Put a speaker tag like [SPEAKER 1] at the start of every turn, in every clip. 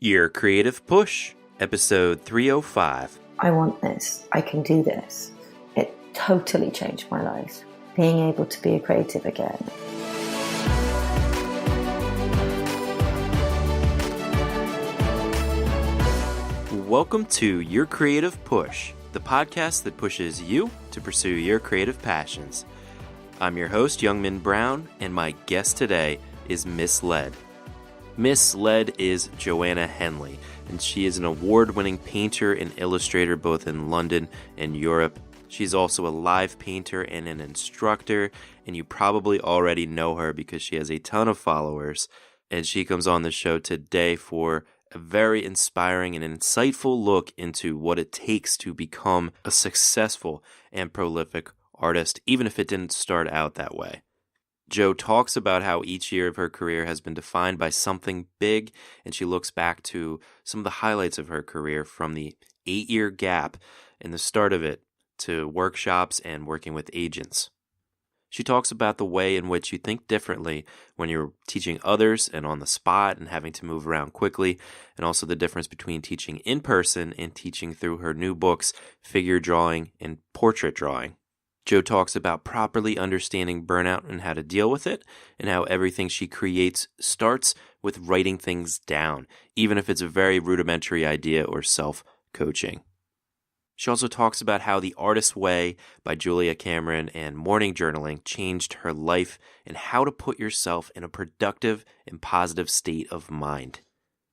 [SPEAKER 1] Your Creative Push, episode 305.
[SPEAKER 2] I want this. I can do this. It totally changed my life, being able to be a creative again.
[SPEAKER 1] Welcome to Your Creative Push, the podcast that pushes you to pursue your creative passions. I'm your host, Youngmin Brown, and my guest today is Misled. Misled is Joanna Henly, and she is an award-winning painter and illustrator both in London and Europe. She's also a live painter and an instructor, and you probably already know her because she has a ton of followers. And she comes on the show today for a very inspiring and insightful look into what it takes to become a successful and prolific artist, even if it didn't start out that way. Jo talks about how each year of her career has been defined by something big, and she looks back to some of the highlights of her career from the 8-year gap in the start of it to workshops and working with agents. She talks about the way in which you think differently when you're teaching others and on the spot and having to move around quickly, and also the difference between teaching in person and teaching through her new books, Figure Drawing and Portrait Drawing. Jo talks about properly understanding burnout and how to deal with it, and how everything she creates starts with writing things down, even if it's a very rudimentary idea or self-coaching. She also talks about how The Artist's Way by Julia Cameron and morning journaling changed her life, and how to put yourself in a productive and positive state of mind.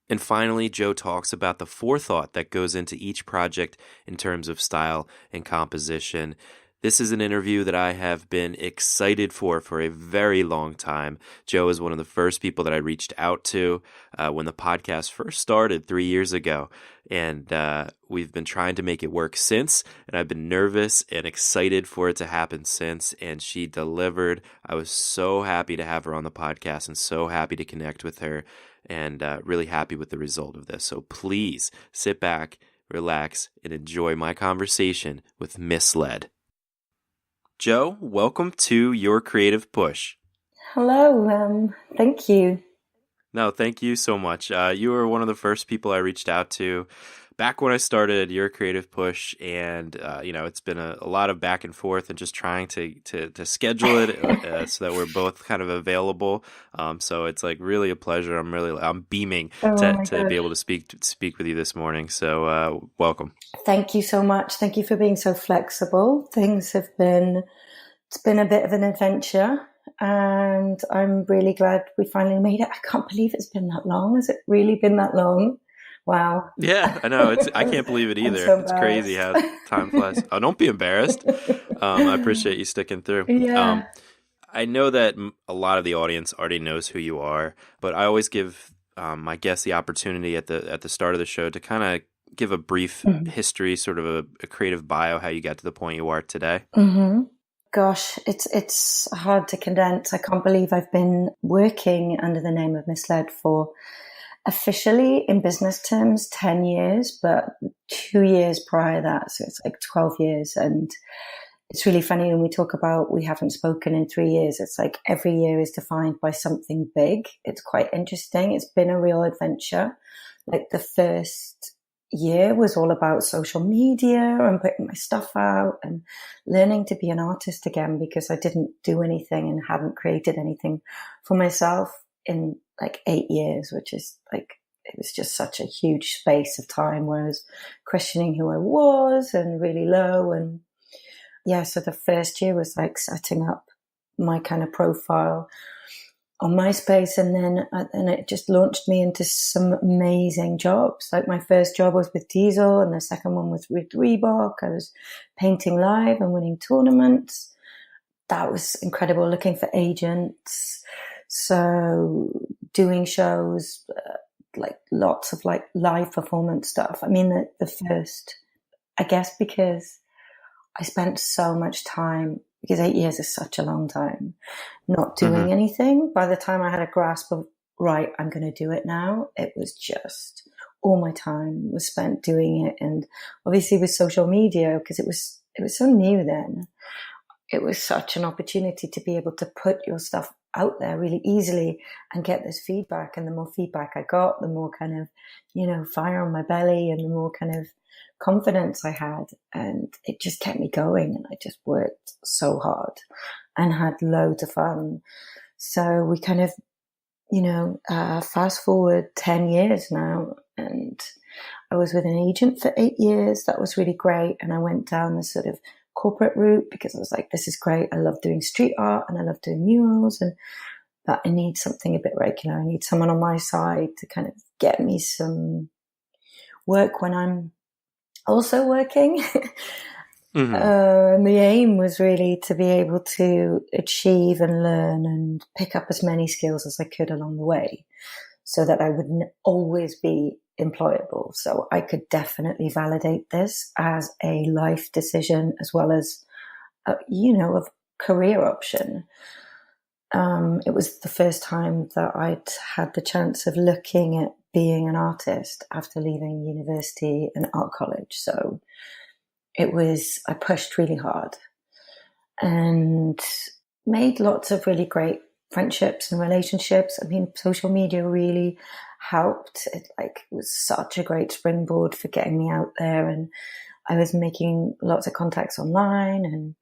[SPEAKER 1] And finally, Jo talks about the forethought that goes into each project in terms of style and composition. This is an interview that I have been excited for a very long time. Jo is one of the first people that I reached out to when the podcast first started 3 years ago. And we've been trying to make it work since. And I've been nervous and excited for it to happen since. And she delivered. I was so happy to have her on the podcast and so happy to connect with her, and really happy with the result of this. So please sit back, relax, and enjoy my conversation with Misled. Jo, welcome to Your Creative Push.
[SPEAKER 2] Hello, thank you.
[SPEAKER 1] No, thank you so much. You were one of the first people I reached out to back when I started Your Creative Push, and it's been a lot of back and forth and just trying to schedule it so that we're both kind of available. So it's like really a pleasure. I'm beaming to be able to speak with you this morning. So welcome.
[SPEAKER 2] Thank you so much. Thank you for being so flexible. It's been a bit of an adventure, and I'm really glad we finally made it. I can't believe it's been that long. Has it really been that long? Wow.
[SPEAKER 1] Yeah, I know. I can't believe it either.
[SPEAKER 2] So
[SPEAKER 1] it's crazy how time flies. Oh, don't be embarrassed. I appreciate you sticking through.
[SPEAKER 2] Yeah.
[SPEAKER 1] I know that a lot of the audience already knows who you are, but I always give my guests the opportunity at the start of the show to kind of give a brief history, sort of a creative bio, how you got to the point you are today.
[SPEAKER 2] Mm-hmm. Gosh, it's hard to condense. I can't believe I've been working under the name of Misled for officially, in business terms, 10 years, but 2 years prior to that, so it's like 12 years. And it's really funny when we talk about we haven't spoken in 3 years. It's like every year is defined by something big. It's quite interesting. It's been a real adventure. Like the first year was all about social media and putting my stuff out and learning to be an artist again, because I didn't do anything and hadn't created anything for myself in like 8 years, which is like, it was just such a huge space of time where I was questioning who I was and really low. And yeah, so the first year was like setting up my kind of profile on MySpace, and then it just launched me into some amazing jobs. Like my first job was with Diesel, and the second one was with Reebok. I was painting live and winning tournaments. That was incredible, looking for agents. So doing shows, like lots of like live performance stuff. I mean, the first, I guess because I spent so much time, because 8 years is such a long time, not doing anything. By the time I had a grasp of, right, I'm going to do it now, it was just all my time was spent doing it. And obviously with social media, because it was so new then, it was such an opportunity to be able to put your stuff out there really easily and get this feedback. And the more feedback I got, the more kind of, fire on my belly and the more kind of confidence I had. And it just kept me going. And I just worked so hard and had loads of fun. So we kind of, fast forward 10 years now, and I was with an agent for 8 years. That was really great. And I went down this sort of corporate route because I was like, this is great. I love doing street art and I love doing murals, but I need something a bit regular. I need someone on my side to kind of get me some work when I'm also working. And the aim was really to be able to achieve and learn and pick up as many skills as I could along the way so that I would always be employable. So I could definitely validate this as a life decision as well as, a career option. It was the first time that I'd had the chance of looking at being an artist after leaving university and art college. So I pushed really hard and made lots of really great friendships and relationships. I mean, social media really helped. It was such a great springboard for getting me out there. And I was making lots of contacts online and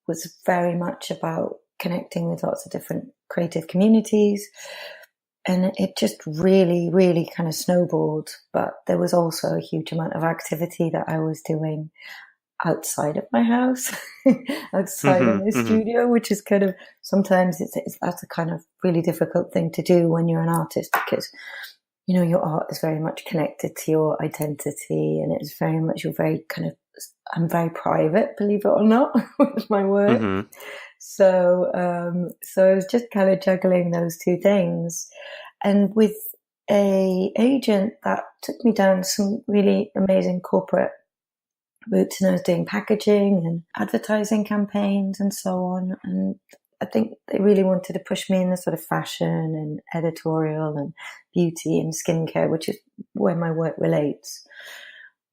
[SPEAKER 2] was very much about connecting with lots of different creative communities. And it just really, really kind of snowballed. But there was also a huge amount of activity that I was doing outside of my house, outside of my studio, which is kind of, sometimes that's a kind of really difficult thing to do when you're an artist because, your art is very much connected to your identity and it's very much, I'm very private, believe it or not, with my work. So I was just kind of juggling those two things. And with a agent that took me down some really amazing corporate routes, and I was doing packaging and advertising campaigns and so on. And I think they really wanted to push me in the sort of fashion and editorial and beauty and skincare, which is where my work relates.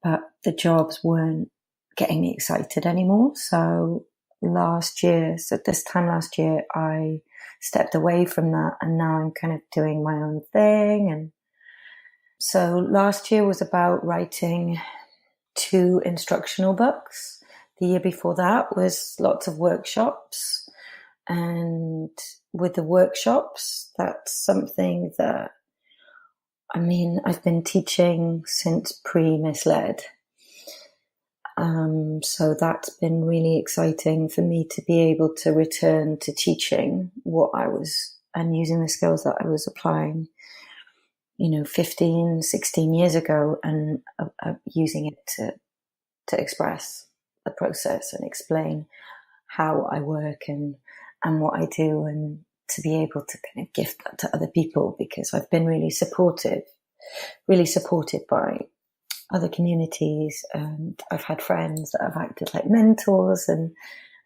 [SPEAKER 2] But the jobs weren't getting me excited anymore. So this time last year, I stepped away from that and now I'm kind of doing my own thing. And so last year was about writing 2 instructional books. The year before that was lots of workshops. And with the workshops, that's something that, I've been teaching since pre-misled. So that's been really exciting for me to be able to return to teaching and using the skills that I was applying, 15, 16 years ago and using it to express the process and explain how I work and what I do and to be able to kind of gift that to other people because I've been really supported by other communities, and I've had friends that have acted like mentors and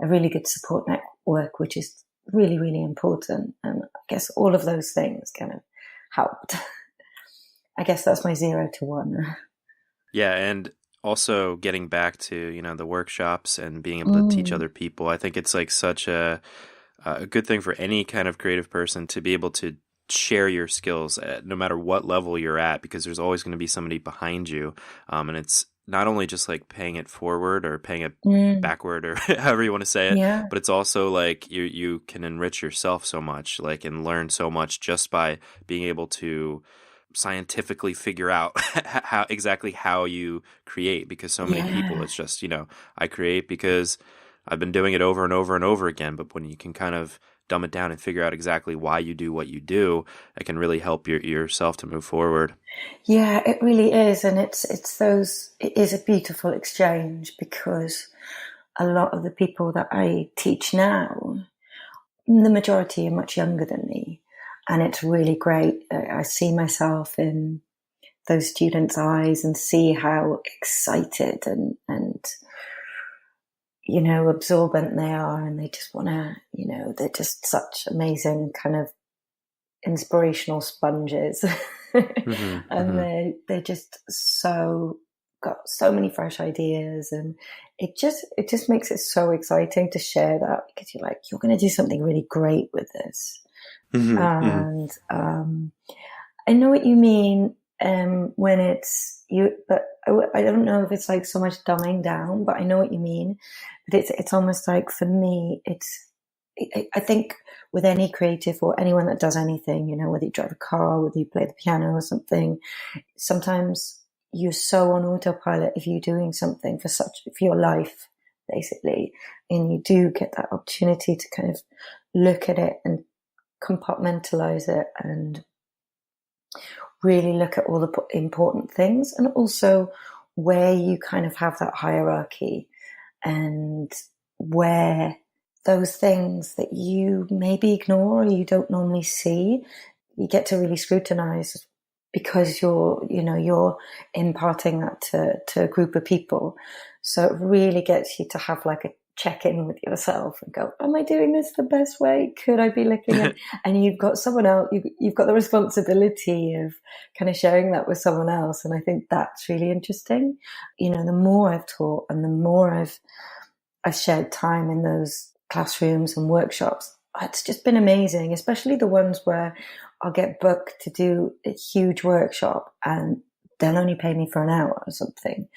[SPEAKER 2] a really good support network, which is really, really important. And I guess all of those things kind of helped. I guess that's my 0 to 1.
[SPEAKER 1] Yeah, and also getting back to, the workshops and being able to teach other people. I think it's such a good thing for any kind of creative person to be able to share your skills no matter what level you're at, because there's always going to be somebody behind you. And it's not only just paying it forward or paying it backward or however you want to say it, but it's also you can enrich yourself so much, and learn so much just by being able to scientifically figure out how you create, because so many people, it's just, I create because I've been doing it over and over and over again. But when you can kind of dumb it down and figure out exactly why you do what you do, it can really help yourself to move forward.
[SPEAKER 2] Yeah, it really is. And it is a beautiful exchange because a lot of the people that I teach now, the majority are much younger than me. And it's really great. I see myself in those students' eyes and see how excited and absorbent they are. And they just want to, they're just such amazing kind of inspirational sponges. And they're just got so many fresh ideas. And it just makes it so exciting to share that because you're going to do something really great with this. And I know what you mean when it's you, but I don't know if it's like so much dumbing down, but I know what you mean. But it's almost like for me, I think with any creative or anyone that does anything, you know, whether you drive a car, whether you play the piano or something, sometimes you're so on autopilot if you're doing something for your life, basically, and you do get that opportunity to kind of look at it and compartmentalize it and really look at all the important things, and also where you kind of have that hierarchy and where those things that you maybe ignore or you don't normally see, you get to really scrutinize because you're imparting that to a group of people. So it really gets you to have like a check in with yourself and go, am I doing this the best way? Could I be looking at, and you've got someone else, you've got the responsibility of kind of sharing that with someone else. And I think that's really interesting. You know, the more I've taught and the more I've shared time in those classrooms and workshops, it's just been amazing, especially the ones where I'll get booked to do a huge workshop and they'll only pay me for an hour or something.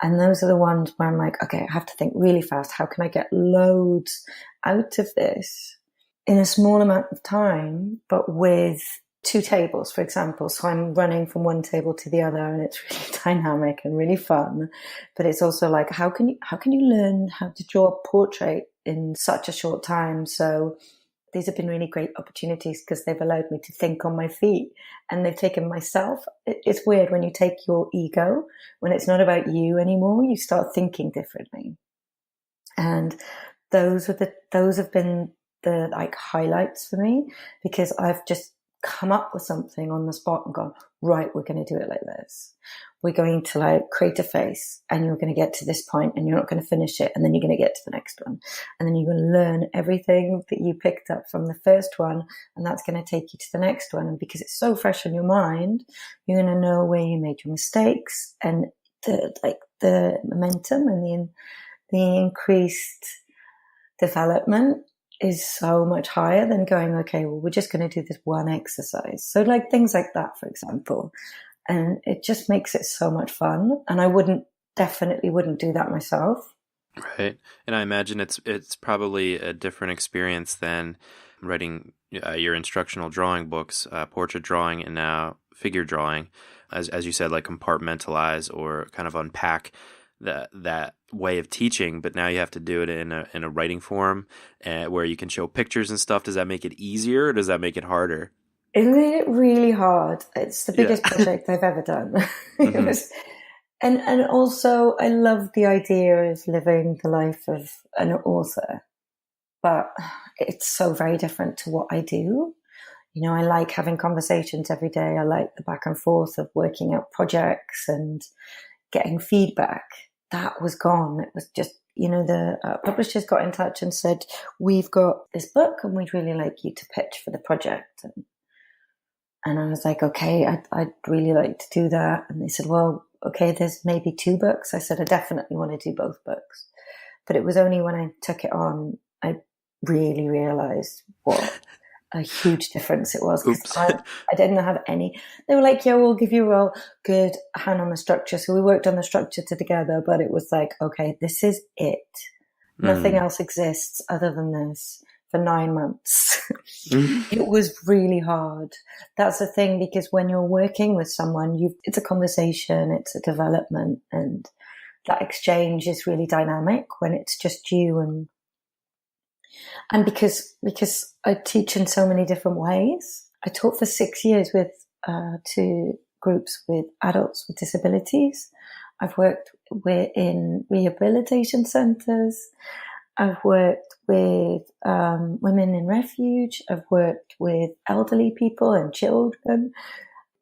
[SPEAKER 2] And those are the ones where I'm like, okay, I have to think really fast. How can I get loads out of this in a small amount of time, but with 2 tables, for example? So I'm running from one table to the other, and it's really dynamic and really fun. But it's also like, how can you learn how to draw a portrait in such a short time? So these have been really great opportunities because they've allowed me to think on my feet, and they've taken myself. It's weird when you take your ego, when it's not about you anymore, you start thinking differently. And those have been the like highlights for me, because I've just come up with something on the spot and gone, right, we're going to do it like this. We're going to like create a face, and you're going to get to this point and you're not going to finish it. And then you're going to get to the next one. And then you're going to learn everything that you picked up from the first one. And that's going to take you to the next one. And because it's so fresh in your mind, you're going to know where you made your mistakes, and the momentum and the increased development is so much higher than going, okay, well, we're just going to do this one exercise. So like things like that, for example. And it just makes it so much fun. And I definitely wouldn't do that myself.
[SPEAKER 1] Right. And I imagine it's probably a different experience than writing your instructional drawing books, portrait drawing and now figure drawing, as you said, like compartmentalize or kind of unpack that way of teaching, but now you have to do it in a writing form where you can show pictures and stuff. Does that make it easier or does that make it harder?
[SPEAKER 2] It made it really hard. It's the biggest project I've ever done. It was, and also I love the idea of living the life of an author, but it's so very different to what I do. You know, I like having conversations every day. I like the back and forth of working out projects and getting feedback. That was gone. It was just, you know, the publishers got in touch and said, we've got this book and we'd really like you to pitch for the project. And I was like, okay, I'd really like to do that. And they said, well, okay, there's maybe 2 books. I said, I definitely want to do both books. But it was only when I took it on, I really realized what a huge difference it was. Because I didn't have any. They were like, yeah, we'll give you a good hand on the structure. So we worked on the structure together, but it was like, okay, this is it. Nothing else exists other than this. For 9 months. It was really hard. That's the thing, because when you're working with someone, it's a conversation, it's a development, and that exchange is really dynamic when it's just you. And because I teach in so many different ways. I taught for 6 years with 2 groups with adults with disabilities. I've worked in rehabilitation centres. I've worked with women in refuge. I've worked with elderly people and children.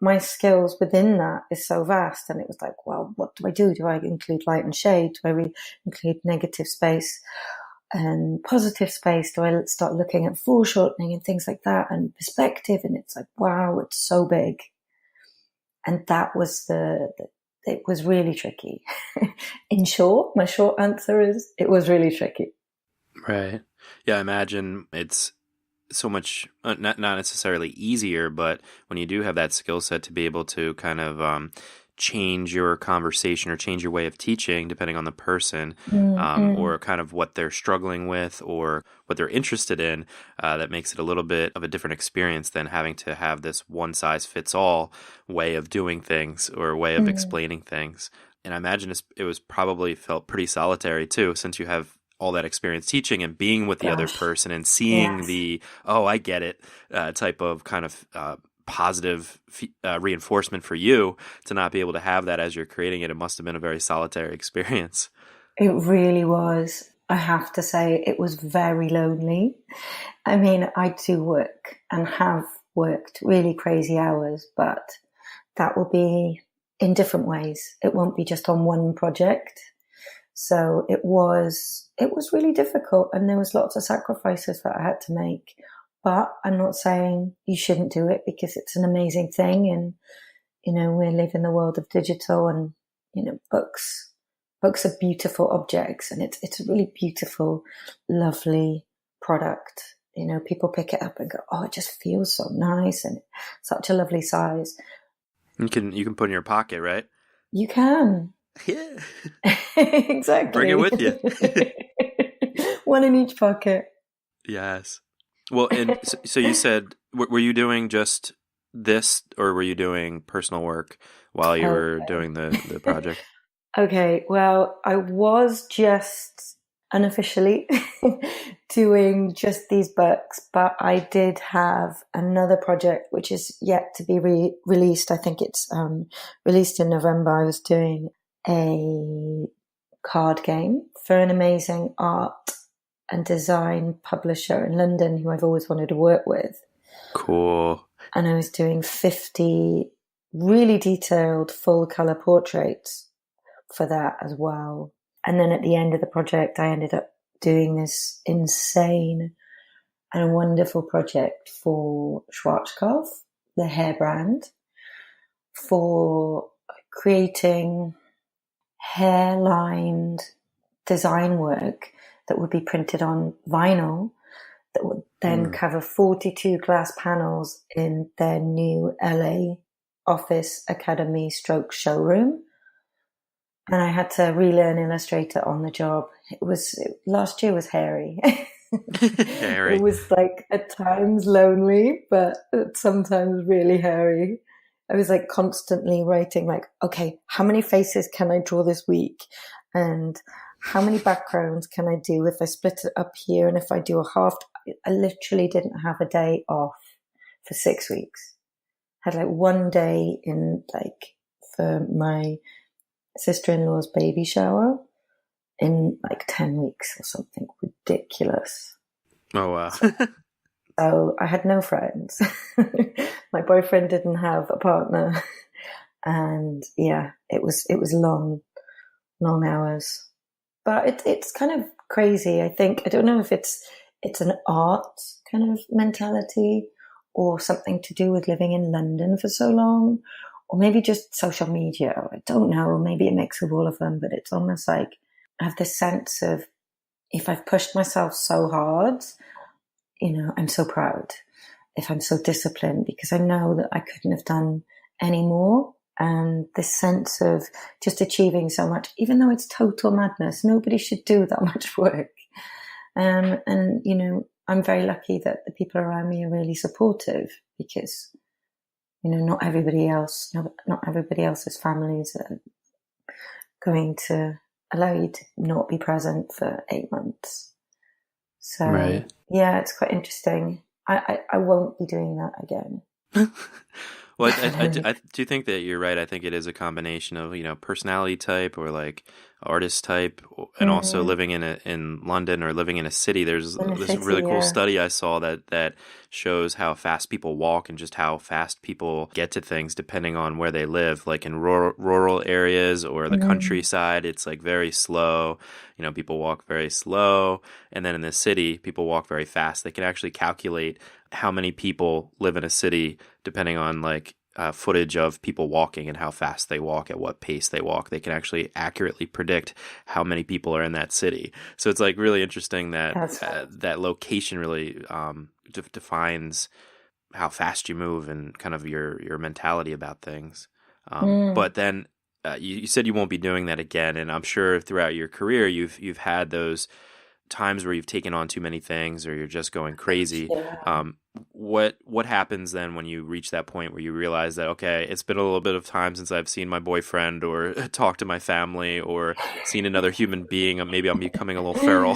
[SPEAKER 2] My skills within that is so vast. And it was like, well, what do I do? Do I include light and shade? Do I include negative space and positive space? Do I start looking at foreshortening and things like that and perspective? And it's like, wow, it's so big. And that was it was really tricky. In short, my short answer is it was really tricky.
[SPEAKER 1] Right. Yeah, I imagine it's so much, not necessarily easier, but when you do have that skill set to be able to kind of change your conversation or change your way of teaching depending on the person, or kind of what they're struggling with or what they're interested in, that makes it a little bit of a different experience than having to have this one size fits all way of doing things or way of explaining things. And I imagine it was probably felt pretty solitary too, since you have all that experience teaching and being with the other
[SPEAKER 2] Gosh,
[SPEAKER 1] person and seeing
[SPEAKER 2] yes.
[SPEAKER 1] the, oh, I get it, type of kind of positive reinforcement for you to not be able to have that as you're creating it. It must have been a very solitary experience.
[SPEAKER 2] It really was. I have to say, it was very lonely. I mean, I do work and have worked really crazy hours, but that will be in different ways. It won't be just on one project. So it was really difficult, and there was lots of sacrifices that I had to make. But I'm not saying you shouldn't do it, because it's an amazing thing. And, we live in the world of digital, and, books are beautiful objects, and it's a really beautiful, lovely product. People pick it up and go, oh, it just feels so nice and such a lovely size.
[SPEAKER 1] You can put in your pocket, right?
[SPEAKER 2] You can.
[SPEAKER 1] Yeah.
[SPEAKER 2] Exactly.
[SPEAKER 1] Bring it with you.
[SPEAKER 2] One in each pocket.
[SPEAKER 1] Yes. Well, and so you said, were you doing just this, or were you doing personal work while you were doing the project?
[SPEAKER 2] Okay, well, I was just unofficially doing just these books, but I did have another project which is yet to be released. I think it's released in November. I was doing a card game for an amazing art and design publisher in London who I've always wanted to work with.
[SPEAKER 1] Cool.
[SPEAKER 2] And I was doing 50 really detailed full color portraits for that as well. And then at the end of the project, I ended up doing this insane and wonderful project for Schwarzkopf, the hair brand, for creating hair-lined design work that would be printed on vinyl that would then cover 42 glass panels in their new LA office academy stroke showroom. And I had to relearn Illustrator on the job. Last year was hairy.
[SPEAKER 1] Hairy.
[SPEAKER 2] It was like at times lonely, but sometimes really hairy. I was like constantly writing like, okay, how many faces can I draw this week? And how many backgrounds can I do if I split it up here? And if I do a half, I literally didn't have a day off for 6 weeks. I had like one day for my sister-in-law's baby shower in like 10 weeks or something ridiculous.
[SPEAKER 1] Oh, wow.
[SPEAKER 2] So I had no friends. My boyfriend didn't have a partner. And yeah, it was long hours. But it's kind of crazy. I don't know if it's an art kind of mentality or something to do with living in London for so long, or maybe just social media. I don't know. Maybe a mix of all of them, but it's almost like I have this sense of if I've pushed myself so hard, I'm so proud. If I'm so disciplined, because I know that I couldn't have done any more. And this sense of just achieving so much, even though it's total madness, nobody should do that much work. And I'm very lucky that the people around me are really supportive, because, not everybody else's families are going to allow you to not be present for 8 months. So,
[SPEAKER 1] right.
[SPEAKER 2] Yeah, it's quite interesting. I won't be doing that again.
[SPEAKER 1] Well, I do think that you're right. I think it is a combination of, personality type or like artist type, and also living in London or living in a city. There's this really cool study I saw that shows how fast people walk and just how fast people get to things depending on where they live. Like in rural areas or the countryside, it's like very slow. People walk very slow. And then in the city, people walk very fast. They can actually calculate how many people live in a city depending on like footage of people walking and how fast they walk, at what pace they walk. They can actually accurately predict how many people are in that city. So it's like really interesting that that location really defines how fast you move and kind of your mentality about things. But then you said you won't be doing that again, and I'm sure throughout your career you've had those times where you've taken on too many things or you're just going crazy.
[SPEAKER 2] Yeah.
[SPEAKER 1] What happens then when you reach that point where you realize that, okay, it's been a little bit of time since I've seen my boyfriend or talked to my family or seen another human being, and maybe I'm becoming a little feral.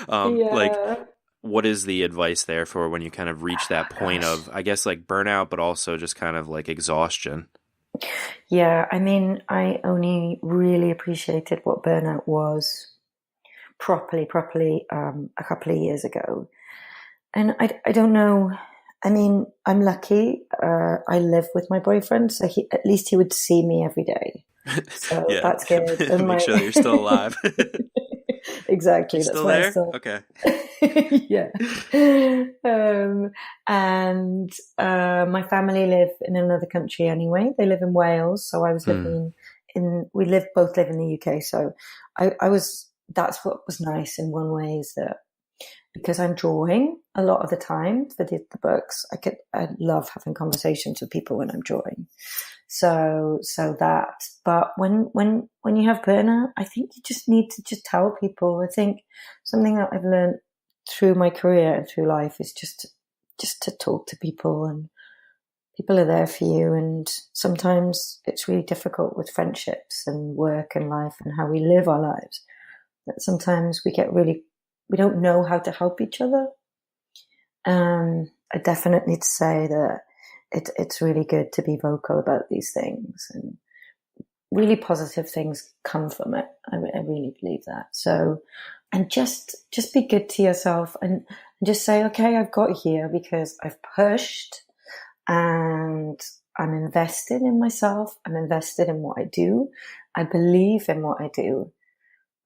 [SPEAKER 1] Like,
[SPEAKER 2] Yeah.
[SPEAKER 1] what is the advice there for when you kind of reach that point
[SPEAKER 2] Gosh.
[SPEAKER 1] of, I guess, like burnout, but also just kind of like exhaustion?
[SPEAKER 2] Yeah, I mean, I only really appreciated what burnout was properly a couple of years ago. And I don't know. I mean, I'm lucky. I live with my boyfriend, so at least he would see me every day. So
[SPEAKER 1] Yeah.
[SPEAKER 2] that's good. And
[SPEAKER 1] Make sure that you're still alive. You
[SPEAKER 2] exactly. That's
[SPEAKER 1] still
[SPEAKER 2] why I
[SPEAKER 1] there?
[SPEAKER 2] still
[SPEAKER 1] Okay.
[SPEAKER 2] yeah. And my family live in another country anyway. They live in Wales, so I was
[SPEAKER 1] Hmm.
[SPEAKER 2] living both live in the UK. So that's what was nice in one way, is that because I'm drawing a lot of the time for the books, I love having conversations with people when I'm drawing. So that, but when you have burnout, I think you just need to just tell people. I think something that I've learned through my career and through life is just to talk to people, and people are there for you. And sometimes it's really difficult with friendships and work and life and how we live our lives, that sometimes we don't know how to help each other. I definitely need to say that it's really good to be vocal about these things, and really positive things come from it. I really believe that. So, and just be good to yourself, and just say, okay, I've got here because I've pushed, and I'm invested in myself. I'm invested in what I do. I believe in what I do,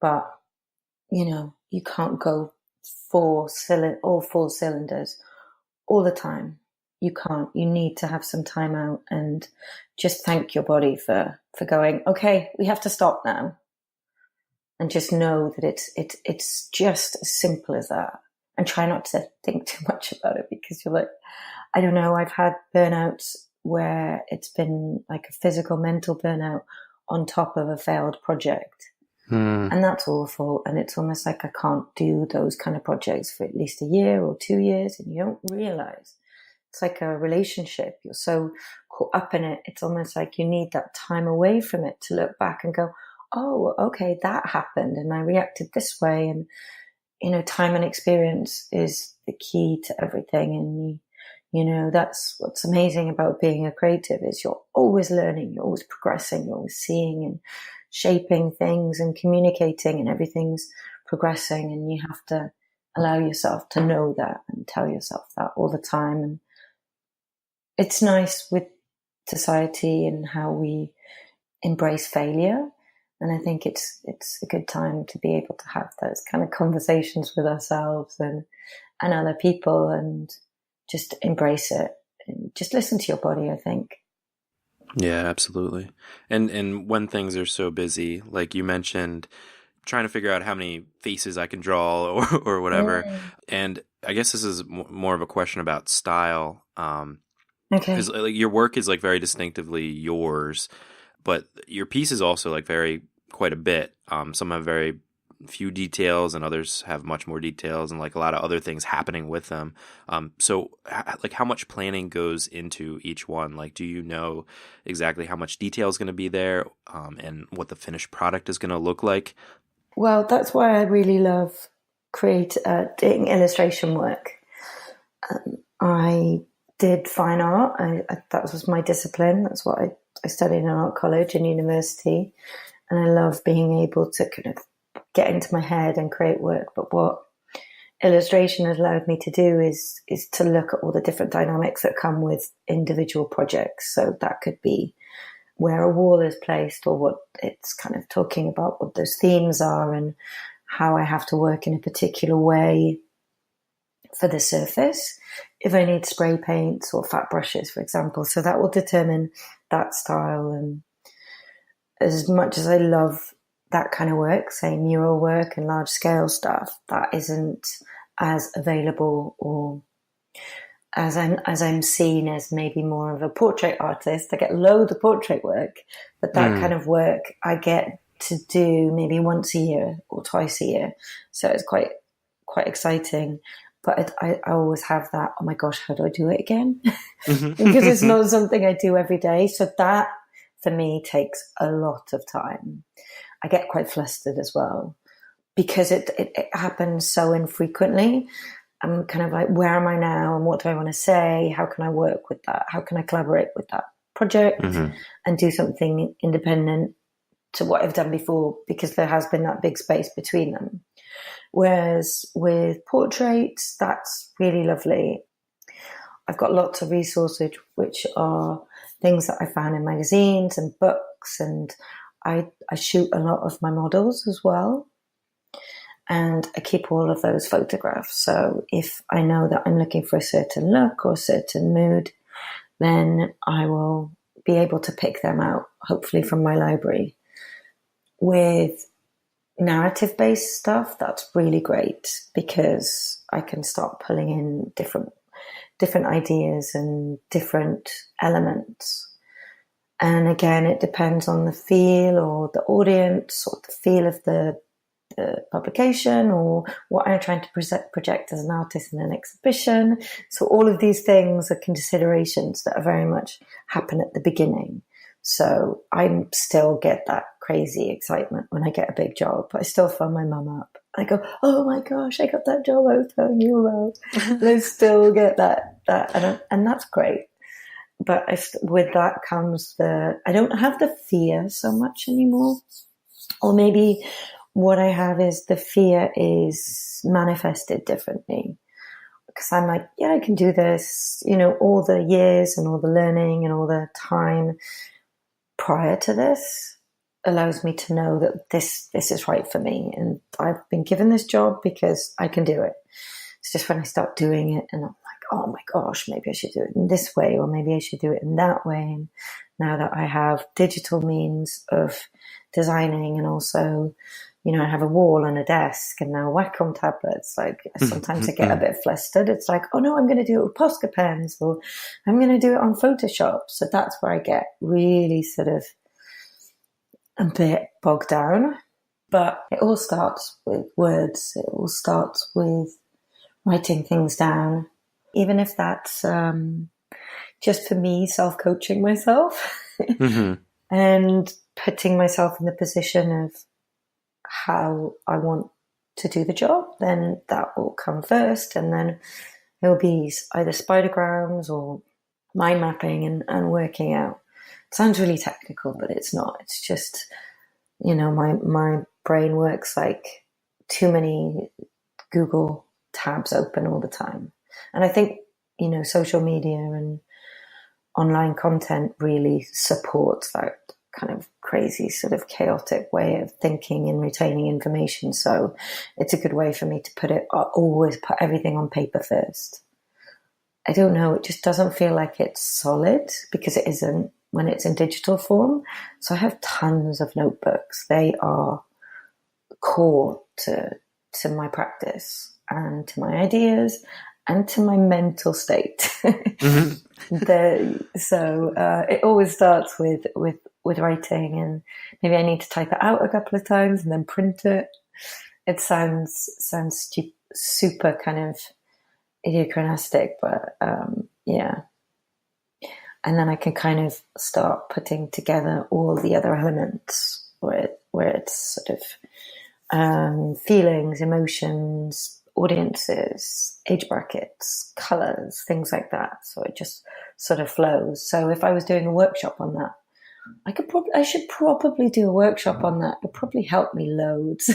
[SPEAKER 2] but you can't go all full cylinders all the time. You can't. You need to have some time out and just thank your body for going, okay, we have to stop now. And just know that it's just as simple as that. And try not to think too much about it, because you're like, I don't know, I've had burnouts where it's been like a physical, mental burnout on top of a failed project.
[SPEAKER 1] Hmm.
[SPEAKER 2] And that's awful. And it's almost like I can't do those kind of projects for at least a year or 2 years. And you don't realize it's like a relationship. You're so caught up in it. It's almost like you need that time away from it to look back and go, oh, okay, that happened. And I reacted this way. And, time and experience is the key to everything. And that's what's amazing about being a creative, is you're always learning, you're always progressing, you're always seeing and shaping things and communicating, and everything's progressing, and you have to allow yourself to know that and tell yourself that all the time. And it's nice with society and how we embrace failure. And I think it's a good time to be able to have those kind of conversations with ourselves and other people, and just embrace it and just listen to your body, I think.
[SPEAKER 1] Yeah, absolutely. And when things are so busy, like you mentioned, trying to figure out how many faces I can draw or whatever.
[SPEAKER 2] Mm.
[SPEAKER 1] And I guess this is more of a question about style. Because
[SPEAKER 2] Okay.
[SPEAKER 1] like your work is like very distinctively yours, but your piece is also like very quite a bit. Some have very few details, and others have much more details, and like a lot of other things happening with them. So like how much planning goes into each one? Like, do you know exactly how much detail is going to be there, and what the finished product is going to look like?
[SPEAKER 2] Well, that's why I really love doing illustration work. I did fine art. That was my discipline. That's what I studied in art college and university. And I love being able to kind of get into my head and create work. But what illustration has allowed me to do is to look at all the different dynamics that come with individual projects. So that could be where a wall is placed, or what it's kind of talking about, what those themes are, and how I have to work in a particular way for the surface. If I need spray paints or fat brushes, for example. So that will determine that style. And as much as I love that kind of work, say mural work and large scale stuff, that isn't as available or as I'm seen as maybe more of a portrait artist. I get loads of portrait work, but that kind of work I get to do maybe once a year or twice a year. So it's quite exciting. But I always have that, oh my gosh, how do I do it again? Because it's not something I do every day. So that for me takes a lot of time. I get quite flustered as well because it happens so infrequently. I'm kind of like, where am I now? And what do I want to say? How can I work with that? How can I collaborate with that project and do something independent to what I've done before? Because there has been that big space between them. Whereas with portraits, that's really lovely. I've got lots of resources, which are things that I found in magazines and books. And I shoot a lot of my models as well. And I keep all of those photographs. So if I know that I'm looking for a certain look or a certain mood, then I will be able to pick them out, hopefully from my library. With narrative-based stuff, that's really great because I can start pulling in different ideas and different elements. And again, it depends on the feel or the audience or the feel of the publication or what I'm trying to project as an artist in an exhibition. So all of these things are considerations that are very much happen at the beginning. So I still get that crazy excitement when I get a big job. I still phone my mum up. I go, oh my gosh, I got that job I was telling you about. And I still get that and that's great. But with that comes I don't have the fear so much anymore. Or maybe what I have is the fear is manifested differently. Because I'm like, yeah, I can do this. All the years and all the learning and all the time prior to this allows me to know that this is right for me. And I've been given this job because I can do it. It's just when I start doing it and I'm like, oh my gosh, maybe I should do it in this way, or maybe I should do it in that way. And now that I have digital means of designing and also, I have a wall and a desk and now Wacom tablets. Like sometimes I get a bit flustered. It's like, oh no, I'm going to do it with Posca pens or I'm going to do it on Photoshop. So that's where I get really sort of a bit bogged down. But it all starts with words. It all starts with writing things down, even if that's just for me, self-coaching myself and putting myself in the position of how I want to do the job, then that will come first. And then it will be either spidergrams or mind mapping and working out. It sounds really technical, but it's not. It's just, my brain works like too many Google tabs open all the time. And I think, social media and online content really supports that kind of crazy sort of chaotic way of thinking and retaining information. So it's a good way for me to always put everything on paper first. I don't know, it just doesn't feel like it's solid because it isn't when it's in digital form. So I have tons of notebooks. They are core to my practice and to my ideas and to my mental state. So it always starts with writing, and maybe I need to type it out a couple of times and then print it. It sounds super kind of idiocratic, but yeah. And then I can kind of start putting together all the other elements where it's sort of feelings, emotions, audiences, age brackets, colors, things like that. So it just sort of flows. So if I was doing a workshop on that, I should probably do a workshop on that. It'll probably help me loads.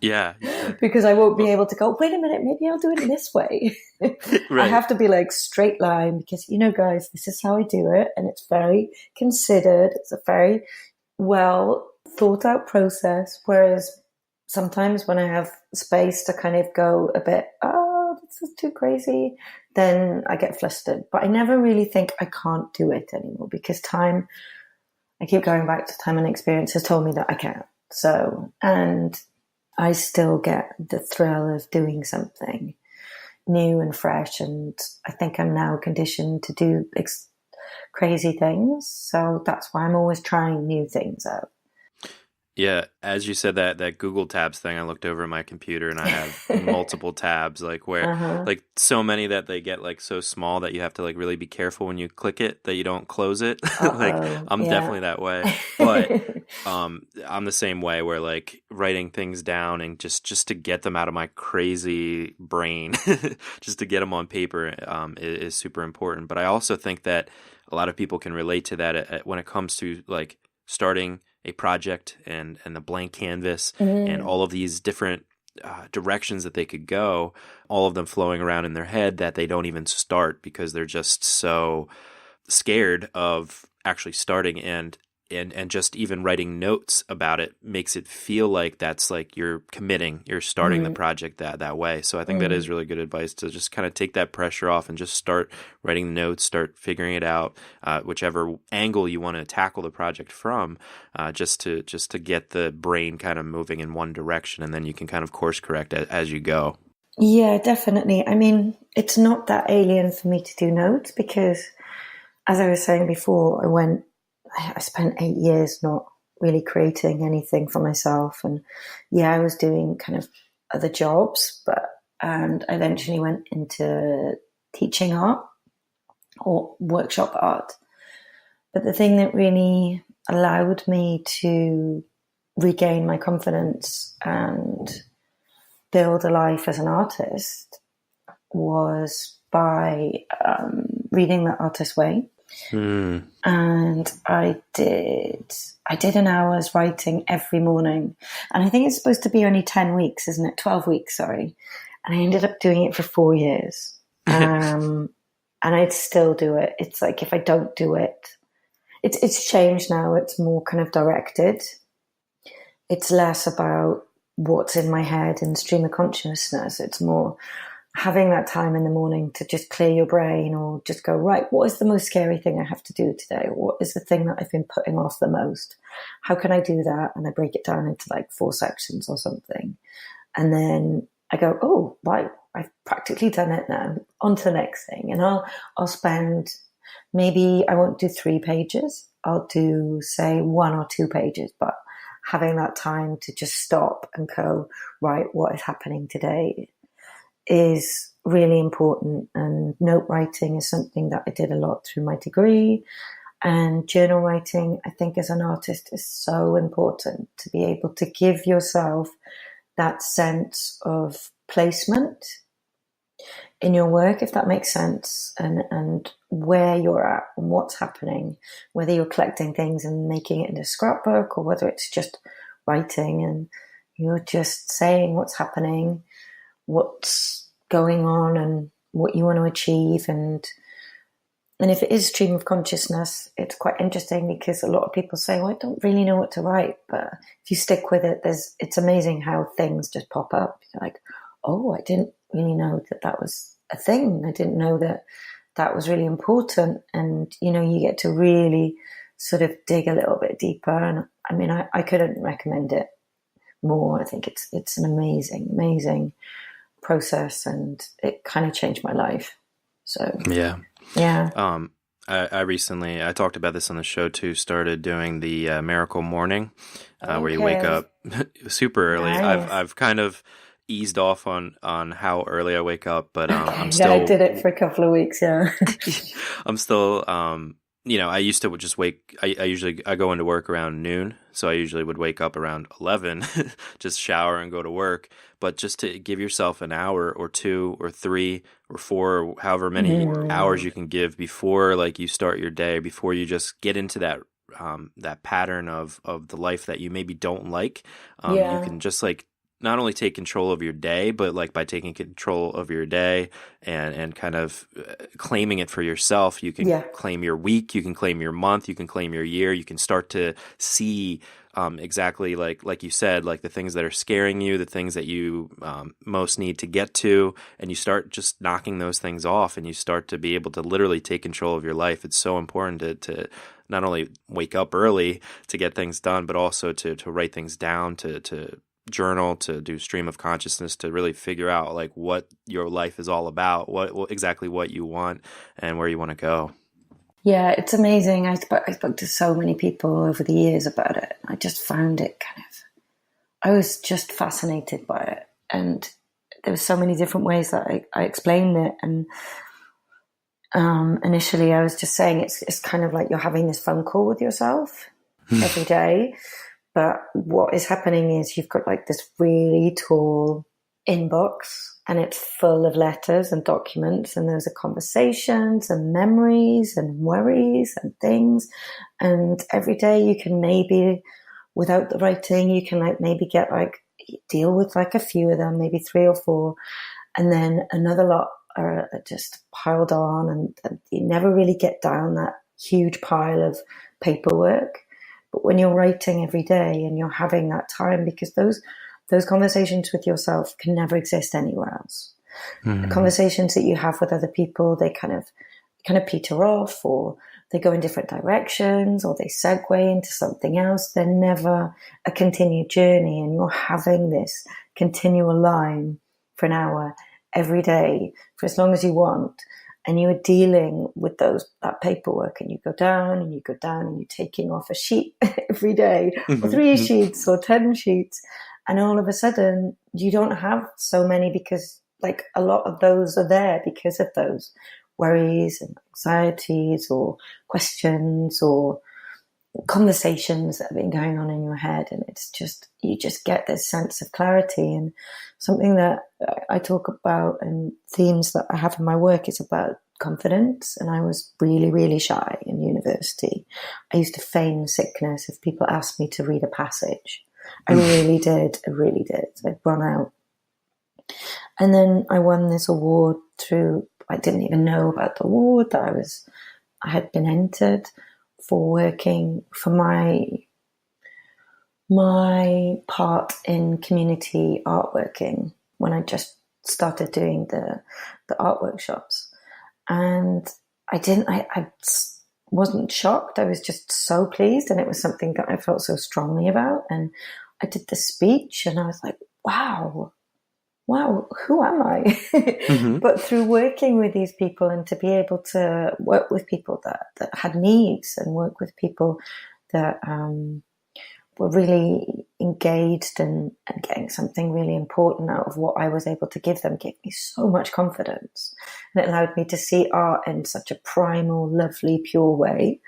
[SPEAKER 1] Yeah.
[SPEAKER 2] Because I won't be able to go, wait a minute, maybe I'll do it this way. Right. I have to be like straight line because, guys, this is how I do it. And it's very considered. It's a very well thought out process. Whereas sometimes when I have space to kind of go a bit, oh, this is too crazy, then I get flustered. But I never really think I can't do it anymore because I keep going back to time and experience has told me that I can. So, and I still get the thrill of doing something, new and fresh. And I think I'm now conditioned to do crazy things. So that's why I'm always trying new things out.
[SPEAKER 1] Yeah, as you said that Google Tabs thing, I looked over at my computer and I have multiple tabs, like where
[SPEAKER 2] Uh-huh.
[SPEAKER 1] like so many that they get like so small that you have to like really be careful when you click it that you don't close it. Like
[SPEAKER 2] Uh-oh.
[SPEAKER 1] I'm
[SPEAKER 2] Yeah.
[SPEAKER 1] definitely that way. But I'm the same way where like writing things down and just to get them out of my crazy brain, just to get them on paper is super important. But I also think that a lot of people can relate to that when it comes to like starting a project and the blank canvas and
[SPEAKER 2] Mm.
[SPEAKER 1] all of these different directions that they could go, all of them flowing around in their head that they don't even start because they're just so scared of actually starting and just even writing notes about it makes it feel like that's like you're committing, you're starting the
[SPEAKER 2] Mm.
[SPEAKER 1] project that way. So I think that
[SPEAKER 2] Mm.
[SPEAKER 1] is really good advice to just kind of take that pressure off and just start writing notes, start figuring it out, whichever angle you want to tackle the project from, just to get the brain kind of moving in one direction, and then you can kind of course correct as you go.
[SPEAKER 2] Yeah, definitely. I mean, it's not that alien for me to do notes because, as I was saying before, I spent 8 years not really creating anything for myself. And yeah, I was doing kind of other jobs, and I eventually went into teaching art or workshop art. But the thing that really allowed me to regain my confidence and build a life as an artist was by reading The Artist's Way.
[SPEAKER 1] Mm.
[SPEAKER 2] And I did an hour's writing every morning. And I think it's supposed to be only 10 weeks, isn't it? 12 weeks, sorry. And I ended up doing it for 4 years. And I'd still do it. It's like if I don't do it, it's changed now. It's more kind of directed. It's less about what's in my head and stream of consciousness. It's more having that time in the morning to just clear your brain or just go, right, what is the most scary thing I have to do today? What is the thing that I've been putting off the most? How can I do that? And I break it down into like 4 sections or something. And then I go, oh, right, I've practically done it now. On to the next thing. And I'll spend, maybe I won't do 3 pages. I'll do, say, 1 or 2 pages, but having that time to just stop and go, right, what is happening today is really important. And note writing is something that I did a lot through my degree. And journal writing, I think, as an artist is so important to be able to give yourself that sense of placement in your work, if that makes sense, and where you're at and what's happening, whether you're collecting things and making it into a scrapbook or whether it's just writing and you're just saying what's happening, what's going on and what you want to achieve. And if it is stream of consciousness, it's quite interesting because a lot of people say, well, I don't really know what to write. But if you stick with it, it's amazing how things just pop up. You're like, oh, I didn't really know that was a thing. I didn't know that was really important. And, you get to really sort of dig a little bit deeper. And I mean, I couldn't recommend it more. I think it's an amazing, amazing process, and it kind of changed my life. So
[SPEAKER 1] Yeah.
[SPEAKER 2] yeah.
[SPEAKER 1] I recently, I talked about this on the show too, started doing the Miracle Morning, where you wake up super early.
[SPEAKER 2] Nice.
[SPEAKER 1] I've kind of eased off on how early I wake up, but I'm
[SPEAKER 2] Yeah, I
[SPEAKER 1] still
[SPEAKER 2] did it for a couple of weeks. Yeah.
[SPEAKER 1] I'm still I used to just wake. I go into work around noon, so I usually would wake up around 11, just shower and go to work. But just to give yourself an hour or 2 or 3 or 4, or however many hours you can give before like you start your day, before you just get into that pattern of the life that you maybe don't like, you can just like not only take control of your day, but like by taking control of your day and kind of claiming it for yourself, you can claim your week, you can claim your month, you can claim your year, you can start to see exactly like you said, like the things that are scaring you, the things that you most need to get to, and you start just knocking those things off, and you start to be able to literally take control of your life. It's so important to not only wake up early to get things done, but also to write things down, to journal, to do stream of consciousness, to really figure out like what your life is all about, what exactly what you want and where you want to go.
[SPEAKER 2] Yeah, it's amazing. I spoke to so many people over the years about it. I just found it I was just fascinated by it. And there were so many different ways that I explained it. And initially I was just saying it's kind of like you're having this phone call with yourself every day. But what is happening is you've got like this really tall inbox and it's full of letters and documents, and those are conversations and memories and worries and things. And every day you can maybe, without the writing, you can like maybe get like deal with like a few of them, maybe 3 or 4, and then another lot are just piled on, and you never really get down that huge pile of paperwork. But when you're writing every day and you're having that time, because those conversations with yourself can never exist anywhere else. Mm-hmm. The conversations that you have with other people, they kind of peter off, or they go in different directions, or they segue into something else. They're never a continued journey, and you're having this continual line for an hour every day for as long as you want. And you are dealing with that paperwork, and you go down and you go down, and you're taking off a sheet every day, or 3 sheets or 10 sheets. And all of a sudden you don't have so many, because like a lot of those are there because of those worries and anxieties or questions or conversations that have been going on in your head. And it's just, you just get this sense of clarity. And something that I talk about and themes that I have in my work is about confidence. And I was really, really shy in university. I used to feign sickness if people asked me to read a passage. I really did. I'd run out. And then I won this award through, I didn't even know about the award that I had been entered for working for my part in community art working when I just started doing the art workshops. And I wasn't shocked. I was just so pleased, and it was something that I felt so strongly about. And I did the speech, and I was like, wow, who am I? Mm-hmm. But through working with these people, and to be able to work with people that had needs, and work with people that were really engaged and getting something really important out of what I was able to give them, gave me so much confidence. And it allowed me to see art in such a primal, lovely, pure way.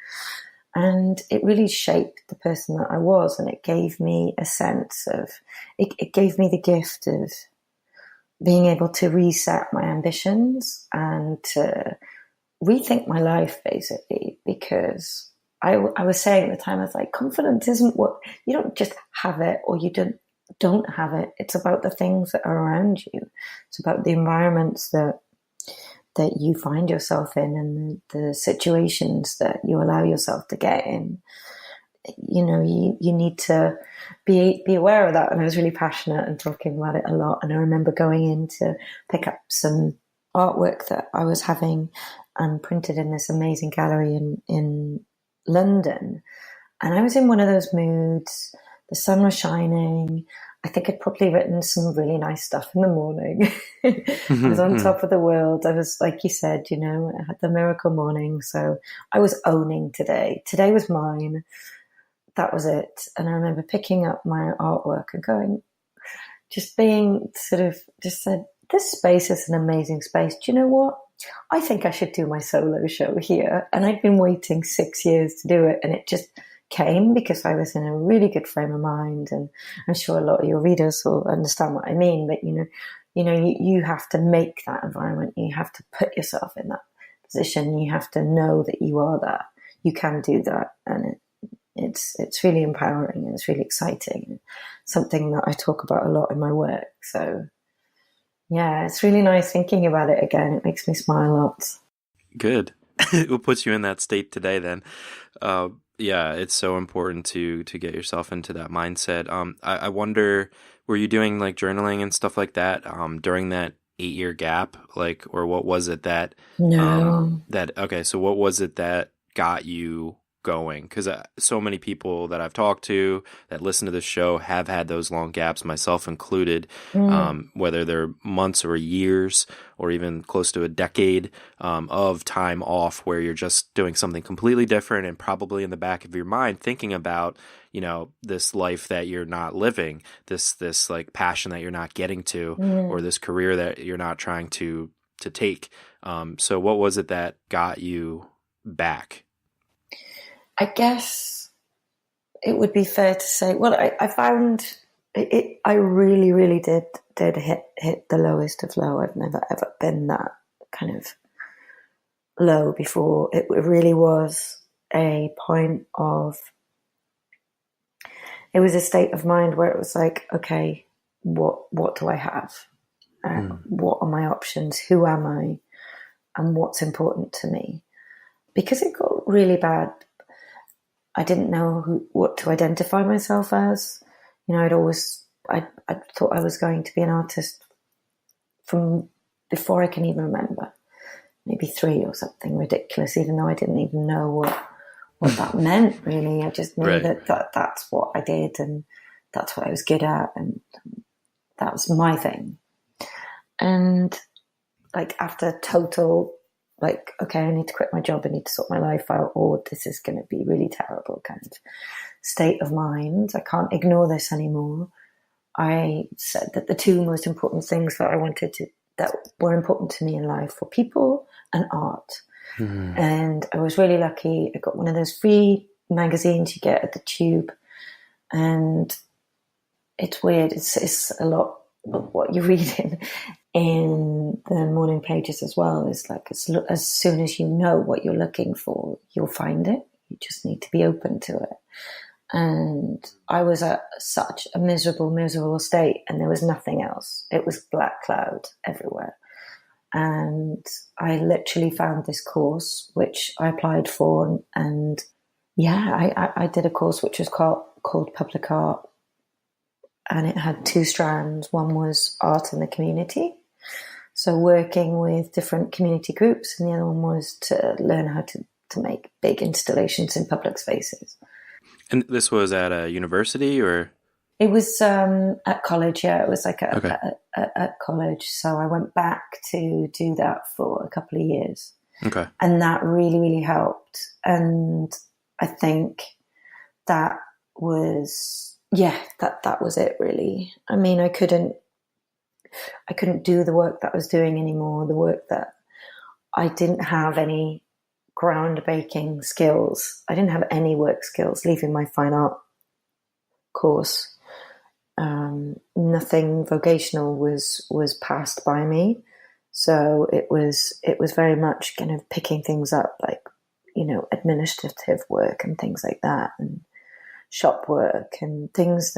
[SPEAKER 2] And it really shaped the person that I was. And it gave me a sense of, it gave me the gift of being able to reset my ambitions and to rethink my life, basically, because I was saying at the time, I was like, confidence isn't what, you don't just have it or you don't have it. It's about the things that are around you. It's about the environments that you find yourself in, and the situations that you allow yourself to get in. You know, you need to be aware of that. And I was really passionate and talking about it a lot. And I remember going in to pick up some artwork that I was having printed in this amazing gallery in London. And I was in one of those moods. The sun was shining. I think I'd probably written some really nice stuff in the morning. I was on top of the world. I was, like you said, you know, I had the miracle morning. So I was owning today. Today was mine. That was it. And I remember picking up my artwork and going, just being just said, this space is an amazing space. Do you know what? I think I should do my solo show here. And I'd been waiting 6 years to do it. And it just came because I was in a really good frame of mind. And I'm sure a lot of your readers will understand what I mean. But, you have to make that environment. You have to put yourself in that position. You have to know that you are that. You can do that. And it's really empowering, and it's really exciting. Something that I talk about a lot in my work. So yeah, it's really nice thinking about it again. It makes me smile lots.
[SPEAKER 1] Good. It puts you in that state today then. Yeah, it's so important to get yourself into that mindset. I wonder, were you doing like journaling and stuff like that during that 8-year gap? Like, or what was it that...
[SPEAKER 2] No.
[SPEAKER 1] Okay, so what was it that got you going? Because so many people that I've talked to that listen to this show have had those long gaps, myself included, whether they're months or years or even close to a decade of time off where you're just doing something completely different and probably in the back of your mind thinking about, you know, this life that you're not living, this like passion that you're not getting to, or this career that you're not trying to take. So what was it that got you back?
[SPEAKER 2] I guess it would be fair to say, well, I found it, I really, really did hit the lowest of low. I've never, ever been that kind of low before. It really was a point of, it was a state of mind where it was like, okay, what do I have? What are my options? Who am I? And what's important to me? Because it got really bad. I didn't know what to identify myself as. You know, I thought I was going to be an artist from before I can even remember, maybe 3 or something ridiculous, even though I didn't even know what that meant, really. I just knew that's what I did and that's what I was good at and that was my thing. And like after total, like, okay, I need to quit my job, I need to sort my life out, or this is going to be really terrible kind of state of mind. I can't ignore this anymore. I said that the two most important things that were important to me in life were people and art. And I was really lucky. I got one of those free magazines you get at the Tube, and it's weird. It's a lot of what you're reading in the morning pages as well. Is like as soon as you know what you're looking for, you'll find it. You just need to be open to it. And I was at such a miserable state, and there was nothing else. It was black cloud everywhere. And I literally found this course, which I applied for. And yeah, I did a course which was called Public Art. And it had 2 strands. One was art in the community, so working with different community groups. And the other one was to learn how to make big installations in public spaces.
[SPEAKER 1] And this was at a university, or?
[SPEAKER 2] It was at college, yeah. It was like at college. So I went back to do that for a couple of years.
[SPEAKER 1] Okay.
[SPEAKER 2] And that really, really helped. And I think that was, that was it, really. I mean, I couldn't do the work that I was doing anymore, the work that I didn't have any groundbreaking skills. I didn't have any work skills leaving my fine art course. Nothing vocational was passed by me. So it was very much kind of picking things up, like, you know, administrative work and things like that, and shop work and things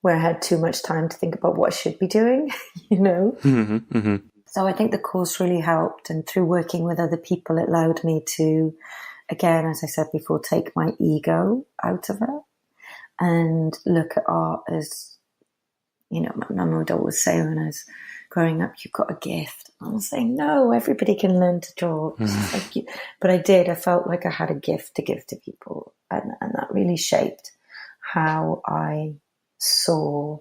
[SPEAKER 2] where I had too much time to think about what I should be doing, you know?
[SPEAKER 1] Mm-hmm, mm-hmm.
[SPEAKER 2] So I think the course really helped. And through working with other people, it allowed me to, again, as I said before, take my ego out of it and look at art as, you know, my mum would always say when I was growing up, you've got a gift. I was saying, no, everybody can learn to draw. But I did. I felt like I had a gift to give to people. And that really shaped how I saw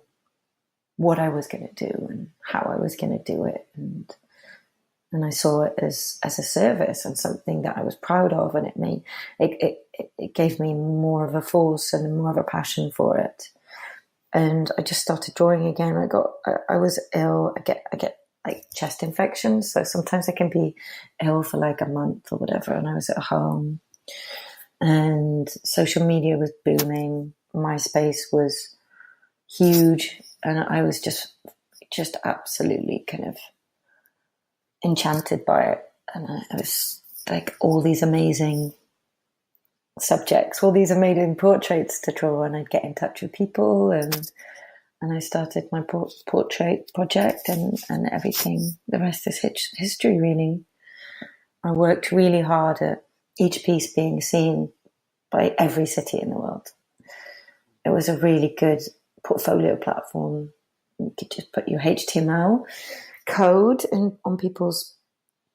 [SPEAKER 2] what I was going to do and how I was going to do it. And I saw it as a service and something that I was proud of. And it gave me more of a force and more of a passion for it. And I just started drawing again. I was ill. I get like chest infections. So sometimes I can be ill for like a month or whatever. And I was at home and social media was booming. MySpace was huge. And I was just absolutely kind of enchanted by it. And I was like, all these amazing subjects, all these amazing portraits to draw, and I'd get in touch with people, and I started my portrait project, and everything. The rest is history, really. I worked really hard at each piece being seen by every city in the world. It was a really good portfolio platform. You could just put your HTML code on people's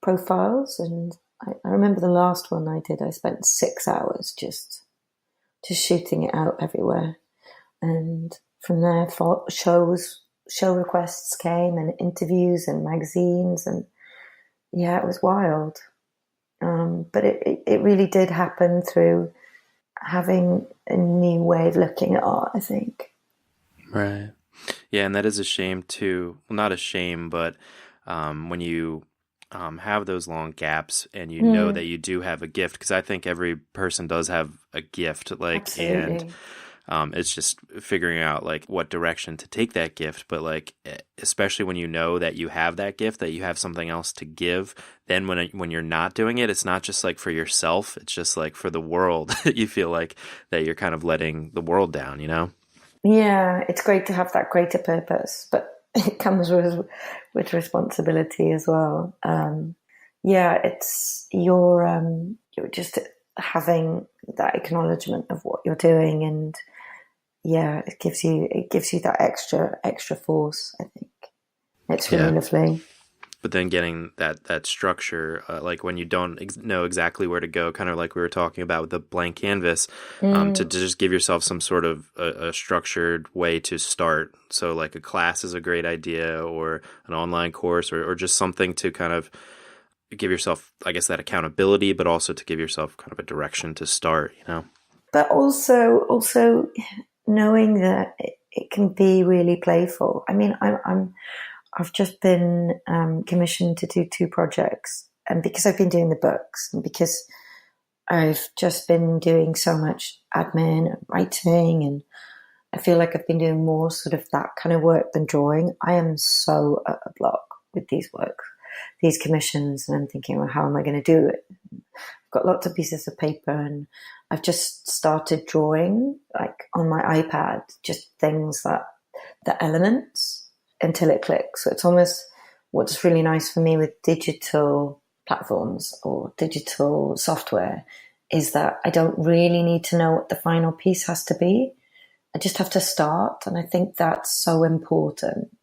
[SPEAKER 2] profiles, and I remember the last one I did, I spent 6 hours just shooting it out everywhere. And from there, show requests came and interviews and magazines. And yeah, it was wild. But it really did happen through having a new way of looking at art, I think.
[SPEAKER 1] Right. Yeah, and that is a shame too. Well, not a shame, but when you have those long gaps and you know that you do have a gift, because I think every person does have a gift, like, and
[SPEAKER 2] Absolutely.
[SPEAKER 1] it's just figuring out like what direction to take that gift. But like, especially when you know that you have that gift, that you have something else to give, then when you're not doing it, it's not just like for yourself, it's just like for the world. You feel like that you're kind of letting the world down, you know?
[SPEAKER 2] Yeah, it's great to have that greater purpose, but it comes with responsibility as well. Yeah, it's you're just having that acknowledgement of what you're doing, and yeah, it gives you that extra force. I think it's really
[SPEAKER 1] Yeah.
[SPEAKER 2] lovely.
[SPEAKER 1] But then getting that structure, like when you don't know exactly where to go, kind of like we were talking about with the blank canvas, to just give yourself some sort of a structured way to start. So like a class is a great idea, or an online course, or just something to kind of give yourself, I guess, that accountability, but also to give yourself kind of a direction to start, you know?
[SPEAKER 2] But also knowing that it can be really playful. I mean, I've just been commissioned to do 2 projects, and because I've been doing the books, and because I've just been doing so much admin and writing, and I feel like I've been doing more sort of that kind of work than drawing. I am so at a block with these works, these commissions, and I'm thinking, well, how am I going to do it? I've got lots of pieces of paper, and I've just started drawing, like on my iPad, just things that the elements until it clicks. So it's almost what's really nice for me with digital platforms or digital software is that I don't really need to know what the final piece has to be. I just have to start. And I think that's so important.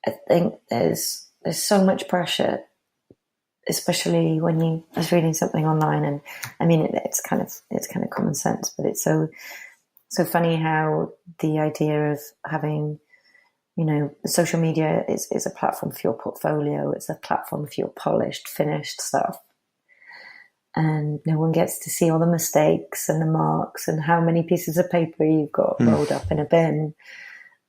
[SPEAKER 2] I think there's so much pressure, especially when I was reading something online, and I mean it's kind of common sense, but it's so funny how the idea of having, social media is a platform for your portfolio. It's a platform for your polished, finished stuff. And no one gets to see all the mistakes and the marks and how many pieces of paper you've got rolled up in a bin.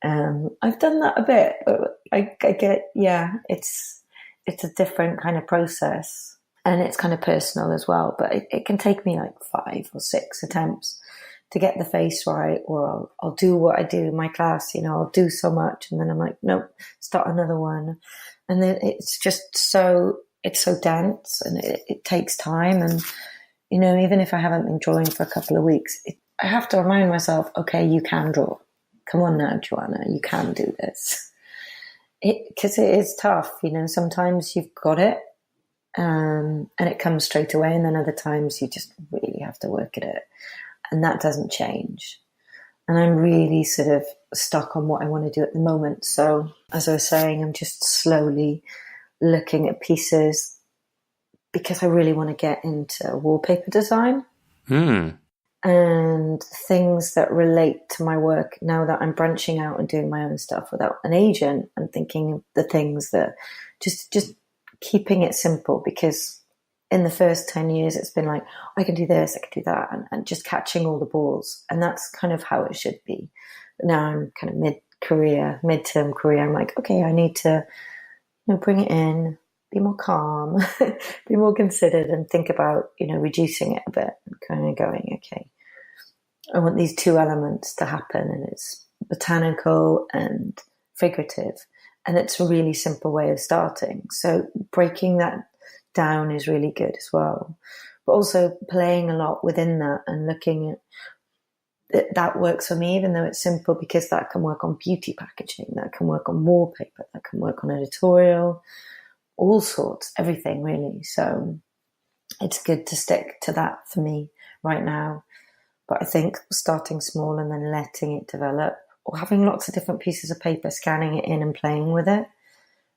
[SPEAKER 2] I've done that a bit, but I get, yeah, it's a different kind of process, and it's kind of personal as well. But it can take me like 5 or 6 attempts to get the face right, or I'll do what I do in my class, I'll do so much, and then I'm like, nope, start another one. And then it's just it's so dense, and it takes time. And, even if I haven't been drawing for a couple of weeks, I have to remind myself, okay, you can draw. Come on now, Joanna, you can do this. Because it is tough, sometimes you've got it, and it comes straight away, and then other times you just really have to work at it. And that doesn't change. And I'm really sort of stuck on what I want to do at the moment. So as I was saying, I'm just slowly looking at pieces because I really want to get into wallpaper design and things that relate to my work now that I'm branching out and doing my own stuff without an agent. I'm thinking of the things that just keeping it simple, because in the first 10 years, it's been like, I can do this, I can do that, and just catching all the balls. And that's kind of how it should be. But now I'm kind of midterm career. I'm like, okay, I need to bring it in, be more calm, be more considered, and think about, reducing it a bit and kind of going, okay, I want these 2 elements to happen, and it's botanical and figurative. And it's a really simple way of starting. So breaking that down is really good as well, but also playing a lot within that and looking at that works for me, even though it's simple, because that can work on beauty packaging, that can work on wallpaper, that can work on editorial, all sorts, everything really. So it's good to stick to that for me right now. But I think starting small and then letting it develop, or having lots of different pieces of paper, scanning it in and playing with it,